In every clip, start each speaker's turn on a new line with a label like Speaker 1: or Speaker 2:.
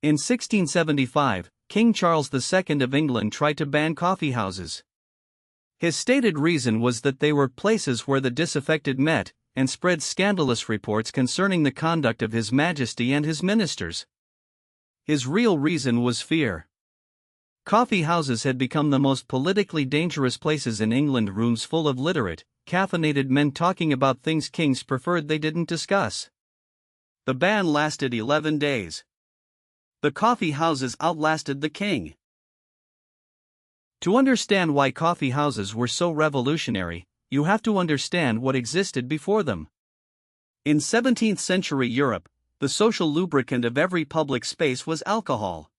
Speaker 1: In 1675, King Charles II of England tried to ban coffeehouses. His stated reason was that they were places where the disaffected met, and spread scandalous reports concerning the conduct of His Majesty and his ministers. His real reason was fear. Coffee houses had become the most politically dangerous places in England, rooms full of literate, caffeinated men talking about things kings preferred they didn't discuss. The ban lasted 11 days. The coffee houses outlasted the king. To understand why coffee houses were so revolutionary, you have to understand what existed before them. In 17th century Europe, the social lubricant of every public space was alcohol.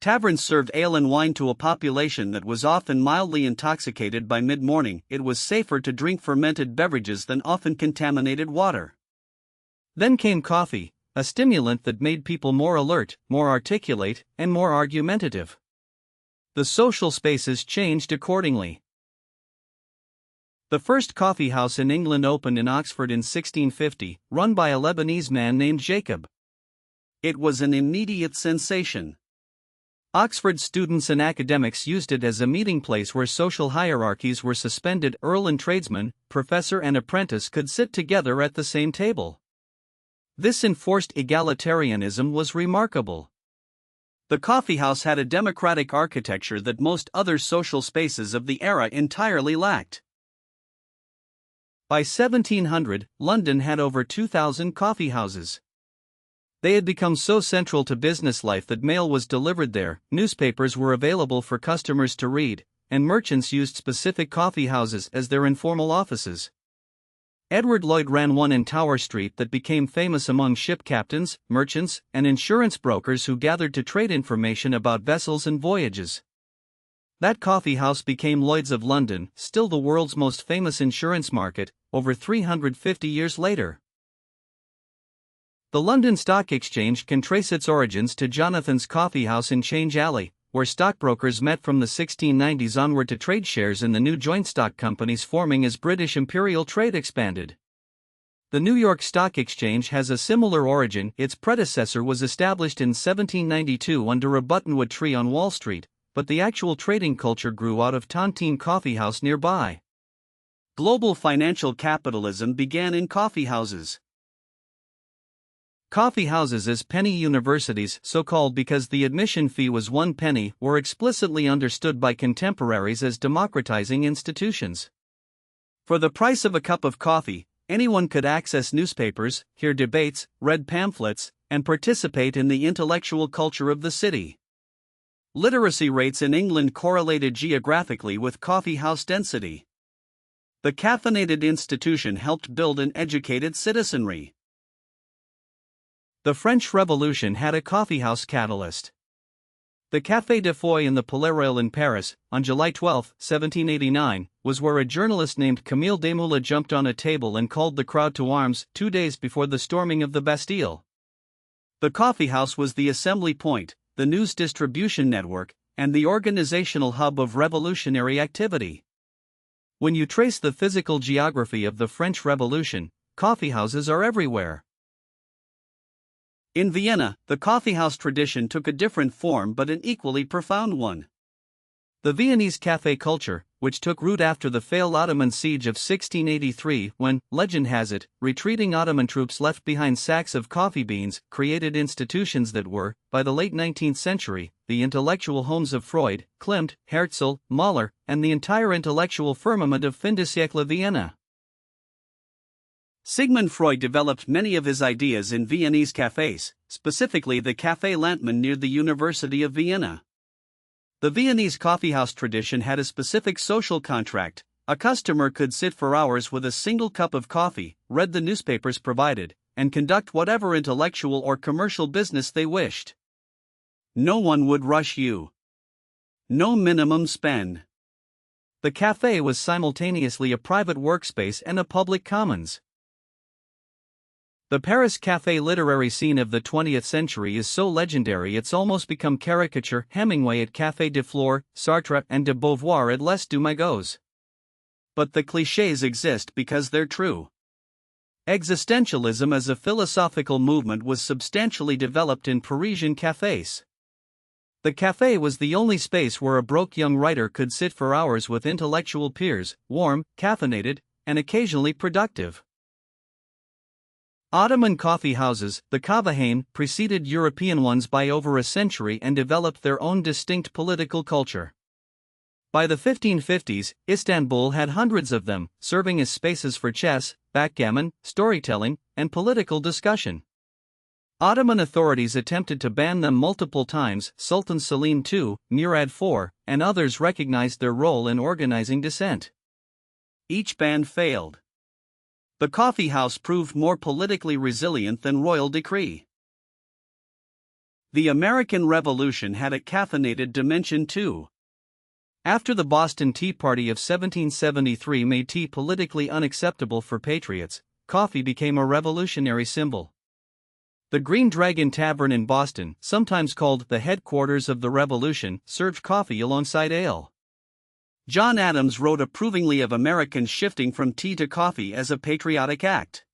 Speaker 1: Taverns served ale and wine to a population that was often mildly intoxicated by mid-morning. It was safer to drink fermented beverages than often contaminated water. Then came coffee, a stimulant that made people more alert, more articulate, and more argumentative. The social spaces changed accordingly. The first coffee house in England opened in Oxford in 1650, run by a Lebanese man named Jacob. It was an immediate sensation. Oxford students and academics used it as a meeting place where social hierarchies were suspended. Earl and tradesman, professor and apprentice could sit together at the same table. This enforced egalitarianism was remarkable. The coffeehouse had a democratic architecture that most other social spaces of the era entirely lacked. By 1700, London had over 2,000 coffeehouses. They had become so central to business life that mail was delivered there, newspapers were available for customers to read, and merchants used specific coffeehouses as their informal offices. Edward Lloyd ran one in Tower Street that became famous among ship captains, merchants, and insurance brokers who gathered to trade information about vessels and voyages. That coffeehouse became Lloyd's of London, still the world's most famous insurance market, over 350 years later. The London Stock Exchange can trace its origins to Jonathan's Coffeehouse in Change Alley, where stockbrokers met from the 1690s onward to trade shares in the new joint stock companies forming as British imperial trade expanded. The New York Stock Exchange has a similar origin. Its predecessor was established in 1792 under a buttonwood tree on Wall Street, but the actual trading culture grew out of Tontine Coffeehouse nearby. Global financial capitalism began in coffeehouses. Coffee houses as penny universities, so called because the admission fee was 1 penny, were explicitly understood by contemporaries as democratizing institutions. For the price of a cup of coffee, anyone could access newspapers, hear debates, read pamphlets, and participate in the intellectual culture of the city. Literacy rates in England correlated geographically with coffee house density. The caffeinated institution helped build an educated citizenry. The French Revolution had a coffeehouse catalyst. The Café de Foy in the Palais Royal in Paris, on July 12, 1789, was where a journalist named Camille Desmoulins jumped on a table and called the crowd to arms 2 days before the storming of the Bastille. The coffeehouse was the assembly point, the news distribution network, and the organizational hub of revolutionary activity. When you trace the physical geography of the French Revolution, coffeehouses are everywhere. In Vienna, the coffeehouse tradition took a different form but an equally profound one. The Viennese café culture, which took root after the failed Ottoman siege of 1683 when, legend has it, retreating Ottoman troops left behind sacks of coffee beans, created institutions that were, by the late 19th century, the intellectual homes of Freud, Klimt, Herzl, Mahler, and the entire intellectual firmament of fin de siècle Vienna. Sigmund Freud developed many of his ideas in Viennese cafés, specifically the Café Landmann near the University of Vienna. The Viennese coffeehouse tradition had a specific social contract. A customer could sit for hours with a single cup of coffee, read the newspapers provided, and conduct whatever intellectual or commercial business they wished. No one would rush you. No minimum spend. The café was simultaneously a private workspace and a public commons. The Paris café literary scene of the 20th century is so legendary it's almost become caricature. Hemingway at Café de Flore, Sartre and de Beauvoir at Les Deux Magots. But the clichés exist because they're true. Existentialism as a philosophical movement was substantially developed in Parisian cafés. The café was the only space where a broke young writer could sit for hours with intellectual peers, warm, caffeinated, and occasionally productive. Ottoman coffee houses, the kavahain, preceded European ones by over a century and developed their own distinct political culture. By the 1550s, Istanbul had hundreds of them, serving as spaces for chess, backgammon, storytelling, and political discussion. Ottoman authorities attempted to ban them multiple times. Sultan Selim II, Murad IV, and others recognized their role in organizing dissent. Each ban failed. The coffee house proved more politically resilient than royal decree. The American Revolution had a caffeinated dimension too. After the Boston Tea Party of 1773 made tea politically unacceptable for patriots, coffee became a revolutionary symbol. The Green Dragon Tavern in Boston, sometimes called the headquarters of the Revolution, served coffee alongside ale. John Adams wrote approvingly of Americans shifting from tea to coffee as a patriotic act.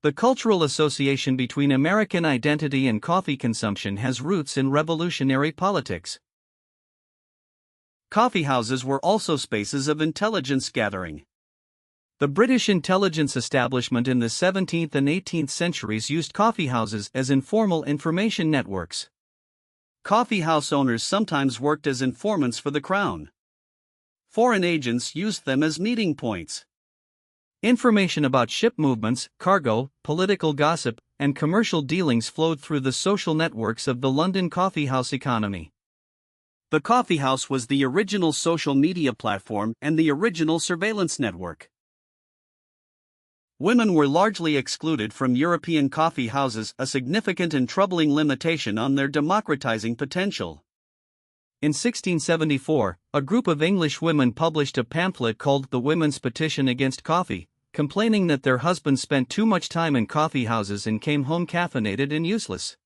Speaker 1: The cultural association between American identity and coffee consumption has roots in revolutionary politics. Coffeehouses were also spaces of intelligence gathering. The British intelligence establishment in the 17th and 18th centuries used coffeehouses as informal information networks. Coffeehouse owners sometimes worked as informants for the crown. Foreign agents used them as meeting points. Information about ship movements, cargo, political gossip, and commercial dealings flowed through the social networks of the London coffeehouse economy. The coffeehouse was the original social media platform and the original surveillance network. Women were largely excluded from European coffee houses, a significant and troubling limitation on their democratizing potential. In 1674, a group of English women published a pamphlet called The Women's Petition Against Coffee, complaining that their husbands spent too much time in coffee houses and came home caffeinated and useless.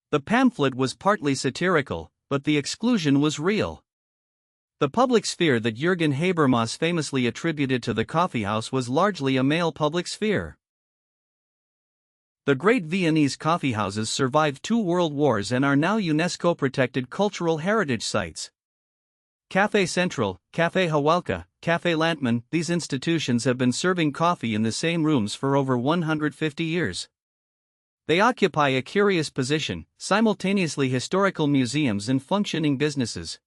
Speaker 1: The pamphlet was partly satirical, but the exclusion was real. The public sphere that Jürgen Habermas famously attributed to the coffeehouse was largely a male public sphere. The great Viennese coffeehouses survived 2 world wars and are now UNESCO-protected cultural heritage sites. Café Central, Café Hawalka, Café Lantman, these institutions have been serving coffee in the same rooms for over 150 years. They occupy a curious position, simultaneously historical museums and functioning businesses.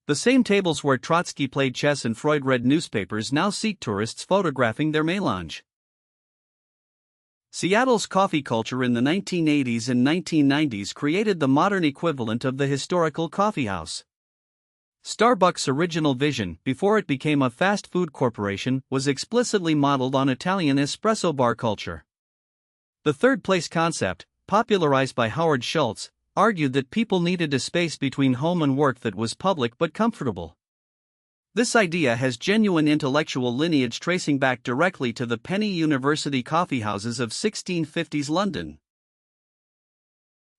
Speaker 1: The same tables where Trotsky played chess and Freud read newspapers now seat tourists photographing their melange. Seattle's coffee culture in the 1980s and 1990s created the modern equivalent of the historical coffeehouse. Starbucks' original vision, before it became a fast food corporation, was explicitly modeled on Italian espresso bar culture. The third place concept, popularized by Howard Schultz, argued that people needed a space between home and work that was public but comfortable. This idea has genuine intellectual lineage tracing back directly to the Penny University coffeehouses of 1650s London.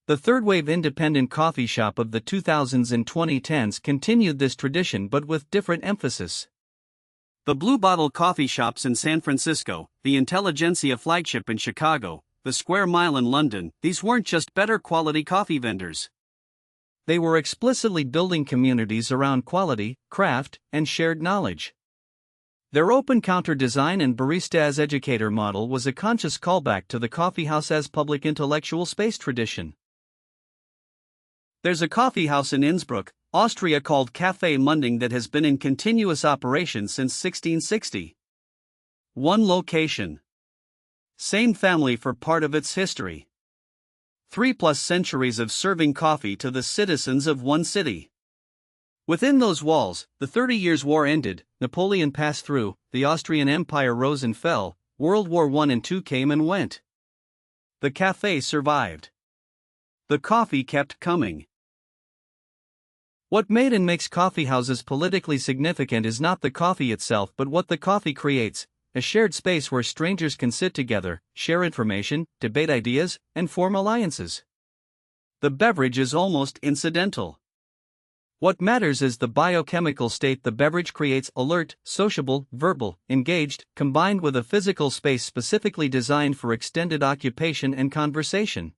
Speaker 1: The third-wave independent coffee shop of the 2000s and 2010s continued this tradition but with different emphasis. The Blue Bottle coffee shops in San Francisco, the Intelligentsia flagship in Chicago, the Square Mile in London, these weren't just better quality coffee vendors. They were explicitly building communities around quality, craft, and shared knowledge. Their open counter design and barista as educator model was a conscious callback to the coffeehouse as public intellectual space tradition. There's a coffeehouse in Innsbruck, Austria called Café Munding that has been in continuous operation since 1660. One location. Same family for part of its history. 3+ centuries of serving coffee to the citizens of one city. Within those walls, the 30 Years' War ended, Napoleon passed through, the Austrian Empire rose and fell, World War I and II came and went. The café survived. The coffee kept coming. What made and makes coffeehouses politically significant is not the coffee itself but what the coffee creates, a shared space where strangers can sit together, share information, debate ideas, and form alliances. The beverage is almost incidental. What matters is the biochemical state the beverage creates: alert, sociable, verbal, engaged, combined with a physical space specifically designed for extended occupation and conversation.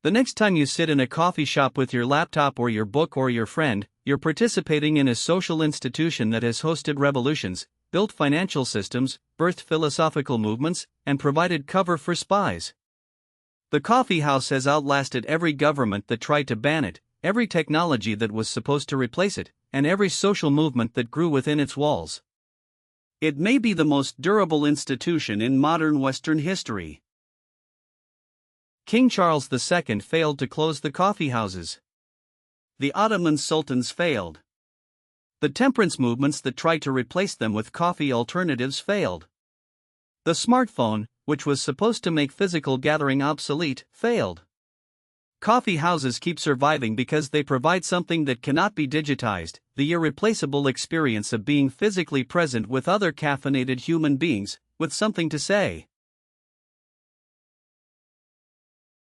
Speaker 1: The next time you sit in a coffee shop with your laptop or your book or your friend, you're participating in a social institution that has hosted revolutions, built financial systems, birthed philosophical movements, and provided cover for spies. The coffee house has outlasted every government that tried to ban it, every technology that was supposed to replace it, and every social movement that grew within its walls. It may be the most durable institution in modern Western history. King Charles II failed to close the coffee houses. The Ottoman sultans failed. The temperance movements that tried to replace them with coffee alternatives failed. The smartphone, which was supposed to make physical gathering obsolete, failed. Coffee houses keep surviving because they provide something that cannot be digitized: the irreplaceable experience of being physically present with other caffeinated human beings, with something to say.